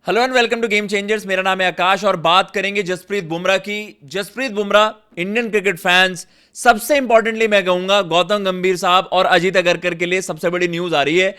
Hello and welcome to game changers. मेरा नाम है आकाश और बात करेंगे जसप्रीत बुमराह की। Jasprit Bumrah Indian cricket fans, सबसे इंपॉर्टेंटली मैं कहूंगा गौतम गंभीर साहब और अजीत अगरकर के लिए सबसे बड़ी न्यूज आ रही है।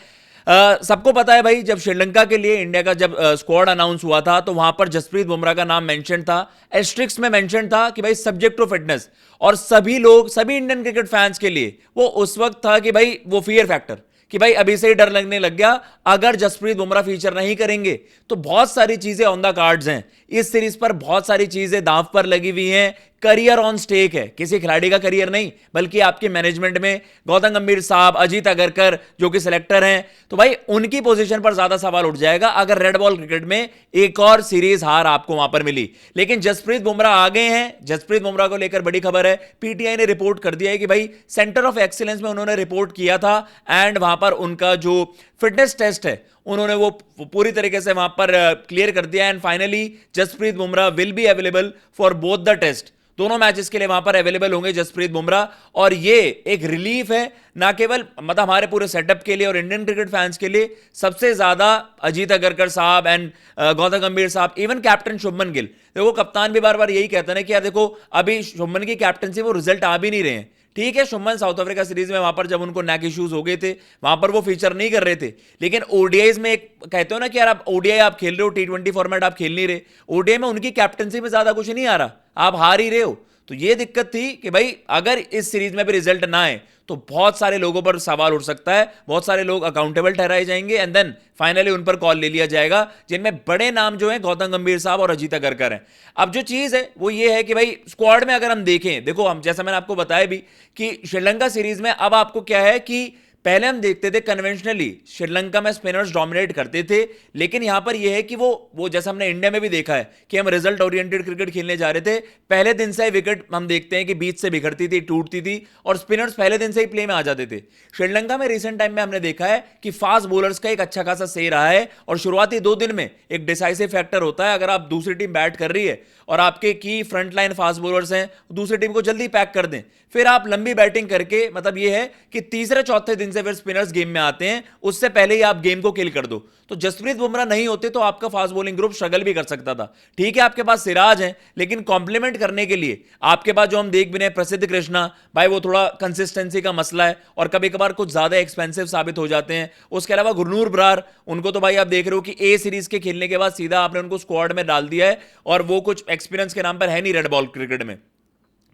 सबको पता है भाई, जब श्रीलंका के लिए इंडिया का जब स्क्वाड अनाउंस हुआ था तो वहां पर जसप्रीत बुमराह का नाम मेंशन था, एस्ट्रिक्स में मेंशन था कि भाई सब्जेक्ट टू फिटनेस। और सभी लोग, सभी इंडियन क्रिकेट फैंस के लिए वो उस वक्त था कि भाई वो फियर फैक्टर, कि भाई अभी से ही डर लगने लग गया अगर जसप्रीत बुमराह फीचर नहीं करेंगे तो बहुत सारी चीजें ऑन द कार्ड्स हैं। इस सीरीज पर बहुत सारी चीजें दांव पर लगी हुई हैं। करियर ऑन स्टेक है, किसी खिलाड़ी का करियर नहीं बल्कि आपके मैनेजमेंट में गौतम गंभीर साहब, अजीत अगरकर जो कि सिलेक्टर हैं, तो भाई उनकी पोजीशन पर ज्यादा सवाल उठ जाएगा अगर रेड बॉल क्रिकेट में एक और सीरीज हार आपको वहां पर मिली। लेकिन जसप्रीत बुमराह आ गए हैं। जसप्रीत बुमराह को लेकर बड़ी खबर है, पीटीआई ने रिपोर्ट कर दिया है कि भाई सेंटर ऑफ एक्सीलेंस में उन्होंने रिपोर्ट किया था एंड वहां पर उनका जो फिटनेस टेस्ट है उन्होंने वो पूरी तरीके से वहां पर क्लियर कर दिया and finally Jasprit Bumrah will be available for both the test. दोनों मैचेस के लिए वहां पर अवेलेबल होंगे जसप्रीत बुमराह। और ये एक रिलीफ है ना केवल मतलब हमारे पूरे सेटअप के लिए और इंडियन क्रिकेट फैंस के लिए, सबसे ज्यादा अजीत अगरकर साहब एंड गौतम गंभीर साहब, इवन कैप्टन शुभमन गिल। देखो कप्तान भी बार बार यही कहते हैं कि यार देखो अभी शुभमन की कैप्टनसी वो रिजल्ट आ भी नहीं रहे हैं। ठीक है, शुभमन साउथ अफ्रीका सीरीज में वहां पर जब उनको नेक इश्यूज हो गए थे वहां पर वो फीचर नहीं कर रहे थे, लेकिन ओडीआईज में एक कहते हो ना कि यार आप ओडीआई आप खेल रहे हो, टी20 फॉर्मेट आप खेल नहीं रहे, ओडीआई में उनकी कैप्टनसी में ज्यादा कुछ नहीं आ रहा, आप हार ही रहे हो। तो ये दिक्कत थी कि भाई अगर इस सीरीज में भी रिजल्ट ना आए तो बहुत सारे लोगों पर सवाल उठ सकता है, बहुत सारे लोग अकाउंटेबल ठहराए जाएंगे एंड देन फाइनली उन पर कॉल ले लिया जाएगा, जिनमें बड़े नाम जो हैं गौतम गंभीर साहब और अजीत अगरकर हैं। अब जो चीज है वो ये है कि भाई स्क्वाड में अगर हम देखें, देखो हम जैसा मैंने आपको बताया भी कि श्रीलंका सीरीज में अब आपको क्या है कि पहले हम देखते थे कन्वेंशनली श्रीलंका में स्पिनर्स डोमिनेट करते थे, लेकिन यहां पर यह है कि वो जैसा हमने इंडिया में भी देखा है कि हम रिजल्ट ओरिएंटेड क्रिकेट खेलने जा रहे थे, पहले दिन से ही विकेट हम देखते हैं कि बीच से बिखरती थी, टूटती थी और स्पिनर्स पहले दिन से ही प्ले में आ जाते थे। श्रीलंका में रिसेंट टाइम में हमने देखा है कि फास्ट बॉलर्स का एक अच्छा खासा सही रहा है और शुरुआती 2 दिन में एक डिसाइसिव फैक्टर होता है। अगर आप दूसरी टीम बैट कर रही है और आपके की फ्रंट लाइन फास्ट बॉलर्स हैं, दूसरी टीम को जल्दी पैक कर दें, फिर आप लंबी बैटिंग करके, मतलब ये है कि तीसरे चौथे दिन से फिर स्पिनर्स गेम में आते हैं, उससे पहले ही आप गेम को किल कर दो। तो जसप्रीत बुमराह नहीं होते तो आपका फास्ट बॉलिंग ग्रुप स्ट्रगल भी कर सकता था। ठीक है, आपके पास सिराज हैं, लेकिन कॉम्प्लीमेंट करने के लिए आपके पास जो हम देख भी रहे हैं प्रसिद्ध कृष्णा भाई, वो थोड़ा कंसिस्टेंसी का मसला है और कभी कभार कुछ ज्यादा एक्सपेंसिव साबित हो जाते हैं। उसके अलावा गुरनूर बरार, उनको तो भाई आप देख रहे हो कि ए सीरीज के खेलने के बाद सीधा आपने उनको स्क्वाड में डाल दिया है और वो कुछ एक्सपीरियंस के नाम पर है नहीं रेड बॉल क्रिकेट में।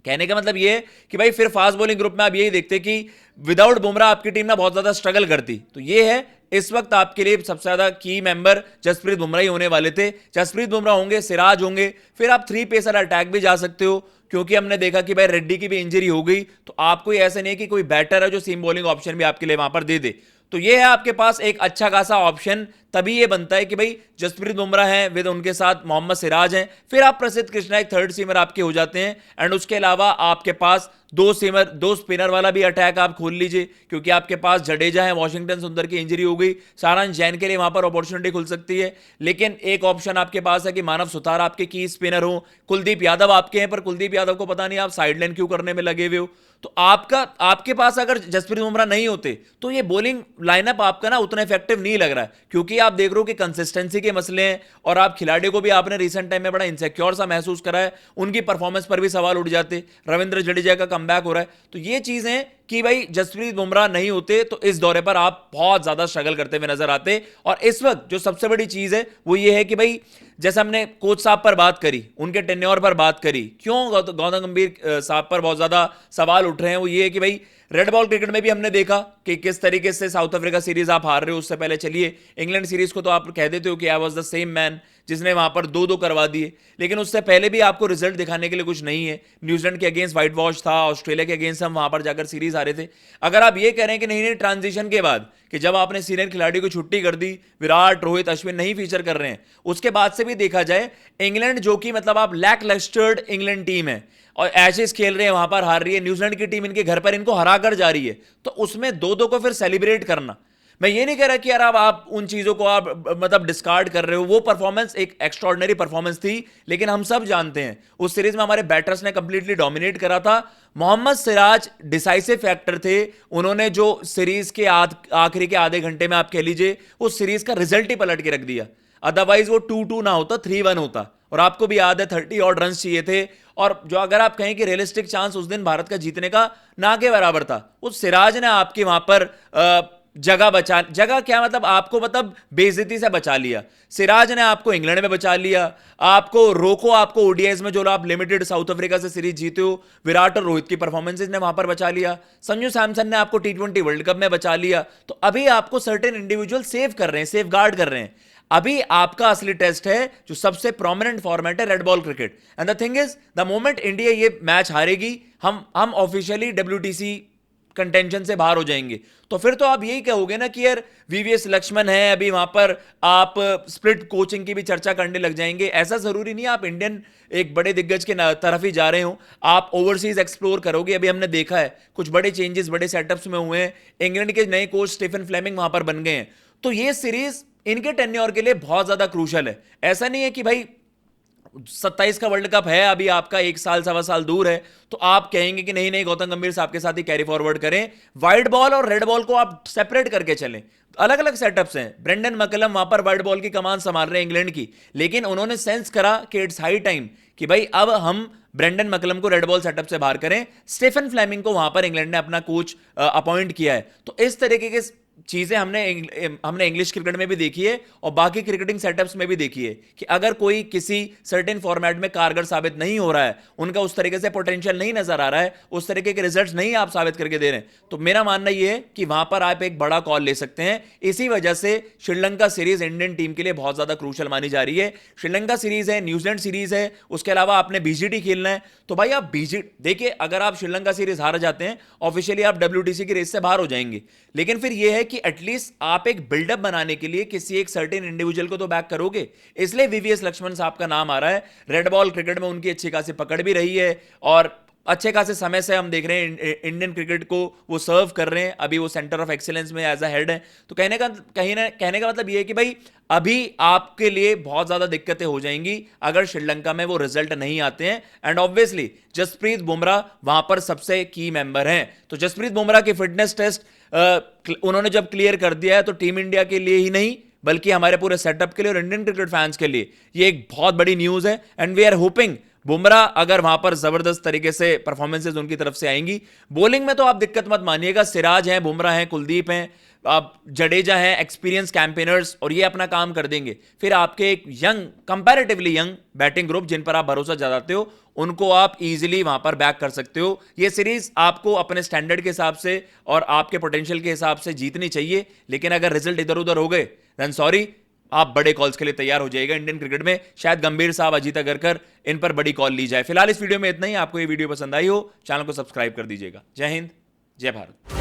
कहने का मतलब ये कि भाई फिर फास्ट बॉलिंग ग्रुप में आप यही देखते कि विदाउट बुमराह आपकी टीम ना बहुत ज्यादा स्ट्रगल करती। तो ये है इस वक्त आपके लिए सबसे ज्यादा की मेंबर जसप्रीत बुमराह ही होने वाले थे। जसप्रीत बुमराह होंगे, सिराज होंगे, फिर आप 3 पेसर अटैक भी जा सकते हो, क्योंकि हमने देखा कि भाई रेड्डी की भी इंजरी हो गई तो आपको ऐसा नहीं है कि कोई बैटर है जो सीम बॉलिंग ऑप्शन भी आपके लिए वहां पर दे दे। तो ये है आपके पास एक अच्छा खासा ऑप्शन। तभी ये बनता है कि भाई जसप्रीत बुमराह हैं, विद उनके साथ मोहम्मद सिराज हैं, फिर आप प्रसिद्ध कृष्णा एक थर्ड सीमर आपके हो जाते हैं एंड उसके अलावा आपके पास 2 सीमर 2 स्पिनर वाला भी अटैक आप खोल लीजिए, क्योंकि आपके पास जडेजा है, वॉशिंगटन सुंदर की इंजरी हो गई, सारांश जैन के लिए वहां पर अपॉर्चुनिटी खुल सकती है। लेकिन एक ऑप्शन आपके पास है कि मानव सुतार आपके की स्पिनर हो, कुलदीप यादव आपके हैं, पर कुलदीप यादव को पता नहीं आप साइडलाइन क्यों करने में लगे हुए हो। तो आपके पास अगर जसप्रीत बुमराह नहीं होते तो ये बॉलिंग लाइनअप आपका ना उतना इफेक्टिव नहीं लग रहा है, क्योंकि आप देख रहे हो कि कंसिस्टेंसी के मसले हैं और आप खिलाड़ियों को भी आपने रिसेंट टाइम में बड़ा इनसिक्योर सा महसूस करा है, उनकी परफॉर्मेंस पर भी सवाल उठ जाते। रविंद्र जडेजा का कमबैक हो रहा है, तो ये चीजें कि भाई जसप्रीत बुमराह नहीं होते तो इस दौरे पर आप बहुत ज्यादा स्ट्रगल करते हुए नजर आते। और इस वक्त जो सबसे बड़ी चीज है वो ये है कि भाई जैसे हमने कोच साहब पर बात करी, उनके टेन्योर पर बात करी, क्यों गौतम गंभीर साहब पर बहुत ज्यादा सवाल उठ रहे हैं, वो ये है कि भाई रेड बॉल क्रिकेट में भी हमने देखा कि किस तरीके से साउथ अफ्रीका सीरीज आप हार रहे हो, उससे पहले चलिए इंग्लैंड सीरीज को तो आप कह देते हो कि I was the same man जिसने वहां पर 2-2 करवा दिए, लेकिन उससे पहले भी आपको रिजल्ट दिखाने के लिए कुछ नहीं है। न्यूजीलैंड के अगेंस्ट व्हाइट वॉश था, ऑस्ट्रेलिया के अगेंस्ट हम वहां पर जाकर सीरीज हारे थे। अगर आप ये कह रहे हैं कि नहीं ट्रांजिशन के बाद कि जब आपने सीनियर खिलाड़ी को छुट्टी कर दी, विराट रोहित अश्विन नहीं फीचर कर रहे हैं, उसके बाद से भी देखा जाए इंग्लैंड जो कि मतलब आप लैक लस्टर्ड इंग्लैंड टीम है और एशेज खेल रहे हैं, वहां पर हार रही है, न्यूजीलैंड की टीम इनके घर पर इनको हरा कर जा रही है, तो उसमें 2-2 को फिर सेलिब्रेट करना, मैं ये नहीं कह रहा कि यार आप उन चीजों को आप मतलब डिस्कार्ड कर रहे हो, वो परफॉर्मेंस एक एक्स्ट्रॉर्डनरी परफॉर्मेंस थी, लेकिन हम सब जानते हैं उस सीरीज में हमारे बैटर्स ने कंप्लीटली डोमिनेट करा था। मोहम्मद सिराज डिसाइसिव फैक्टर थे, उन्होंने जो सीरीज के आखिरी के आधे घंटे में आप कह लीजिए उस सीरीज का रिजल्ट ही पलट के रख दिया। अदरवाइज वो 2-2 ना होता, 3-1 होता। और आपको भी याद है 30 और रन चाहिए थे, और जो अगर आप कहें कि रियलिस्टिक चांस उस दिन भारत का जीतने का ना के बराबर था, उस सिराज ने आपके वहां पर जगह क्या मतलब आपको मतलब बेइज्जती से बचा लिया। सिराज ने आपको इंग्लैंड में बचा लिया, आपको ओडीआईज में जो आप लिमिटेड साउथ अफ्रीका से सीरीज जीते हो, विराट और रोहित की परफॉर्मेंसेज ने वहां पर बचा लिया। संजू सैमसन ने आपको टी20 वर्ल्ड कप में बचा लिया। तो अभी आपको सर्टेन इंडिविजुअल सेव कर रहे हैं, सेफ गार्ड कर रहे हैं। अभी आपका असली टेस्ट है जो सबसे प्रोमिनेंट फॉर्मेट है, red ball cricket. And the thing is, the moment India ये मैच हारेगी, हम ऑफिशियली WTC कंटेंशन से बाहर हो जाएंगे। तो फिर तो आप यही कहोगे ना कि यार VVS लक्ष्मण है, अभी वहां पर आप स्प्लिट कोचिंग की भी चर्चा करने लग जाएंगे। ऐसा जरूरी नहीं आप इंडियन एक बड़े दिग्गज के तरफ ही जा रहे हो, आप ओवरसीज एक्सप्लोर करोगे। अभी हमने देखा है कुछ बड़े चेंजेस बड़े सेटअप्स में हुए हैं, इंग्लैंड के नए कोच स्टीफन फ्लेमिंग वहां पर बन गए हैं। तो ये सीरीज इनके टेन्योर के लिए बहुत ज्यादा क्रूशल है। ऐसा नहीं है कि भाई 27 का वर्ल्ड कप है, अभी आपका 1 साल 1.25 साल दूर है, तो आप कहेंगे कि नहीं नहीं गौतम गंभीर साहब के साथ ही कैरी फॉरवर्ड करें। वाइट बॉल और रेड बॉल को आप सेपरेट करके चलें। अलग अलग सेटअप्स हैं। ब्रेंडन मैकलम वहां पर वाइट बॉल की कमान संभाल रहे हैं इंग्लैंड की, लेकिन उन्होंने सेंस करा कि इट्स हाई टाइम कि भाई अब हम ब्रेंडन मैकलम को रेड बॉल सेटअप से बाहर करें। स्टीफन फ्लेमिंग को वहां पर इंग्लैंड ने अपना कोच अपॉइंट किया है। तो इस तरीके के चीजें हमने इंग्लिश क्रिकेट में भी देखी है और बाकी क्रिकेटिंग सेटअप्स में भी देखी है कि अगर कोई किसी सर्टेन फॉर्मेट में कारगर साबित नहीं हो रहा है, उनका उस तरीके से पोटेंशियल नहीं नजर आ रहा है, उस तरीके के रिजल्ट्स नहीं आप साबित करके दे रहे हैं, तो मेरा मानना यह है कि वहां पर आप एक बड़ा कॉल ले सकते हैं। इसी वजह से श्रीलंका सीरीज इंडियन टीम के लिए बहुत ज्यादा क्रूशल मानी जा रही है। श्रीलंका सीरीज है, न्यूजीलैंड सीरीज है, उसके अलावा आपने BGT खेलना है। तो भाई आप देखिए, अगर आप श्रीलंका सीरीज हार जाते हैं, ऑफिशियली आप WTC की रेस से बाहर हो जाएंगे। लेकिन फिर यह है कि एटलीस्ट आप एक बिल्डअप बनाने के लिए किसी एक सर्टेन इंडिविजुअल को तो बैक करोगे। इसलिए VVS लक्ष्मण साहब का नाम आ रहा है। रेड बॉल क्रिकेट में उनकी अच्छी खासी पकड़ भी रही है और अच्छे खासे समय से हम देख रहे हैं इंडियन क्रिकेट को वो सर्व कर रहे हैं। अभी वो सेंटर ऑफ एक्सीलेंस में एज अ हेड है। तो कहने का मतलब ये है कि भाई अभी आपके लिए बहुत ज्यादा दिक्कतें हो जाएंगी अगर श्रीलंका में वो रिजल्ट नहीं आते हैं। एंड ऑब्वियसली जसप्रीत बुमराह वहां पर सबसे की मेंबर हैं। तो जसप्रीत बुमराह की फिटनेस टेस्ट उन्होंने जब क्लियर कर दिया है, तो टीम इंडिया के लिए ही नहीं बल्कि हमारे पूरे सेटअप के लिए और इंडियन क्रिकेट फैंस के लिए ये एक बहुत बड़ी न्यूज है। And we are hoping Bumrah अगर वहां पर जबरदस्त तरीके से परफॉर्मेंसेज उनकी तरफ से आएंगी। बॉलिंग में तो आप दिक्कत मत मानिएगा, सिराज हैं, बुमराह हैं, कुलदीप हैं, आप जडेजा हैं, एक्सपीरियंस कैंपेनर्स, और ये अपना काम कर देंगे। फिर आपके एक कंपैरेटिवली यंग बैटिंग ग्रुप जिन पर आप भरोसा जताते हो, उनको आप इजीली वहां पर बैक कर सकते हो। ये सीरीज आपको अपने स्टैंडर्ड के हिसाब से और आपके पोटेंशियल के हिसाब से जीतनी चाहिए। लेकिन अगर रिजल्ट इधर उधर हो गए, देन सॉरी, आप बड़े कॉल्स के लिए तैयार हो जाएगा इंडियन क्रिकेट में। शायद गंभीर साहब, अजीत अगरकर, इन पर बड़ी कॉल ली जाए। फिलहाल इस वीडियो में इतना ही। आपको ये वीडियो पसंद आई हो, चैनल को सब्सक्राइब कर दीजिएगा। जय हिंद, जय भारत।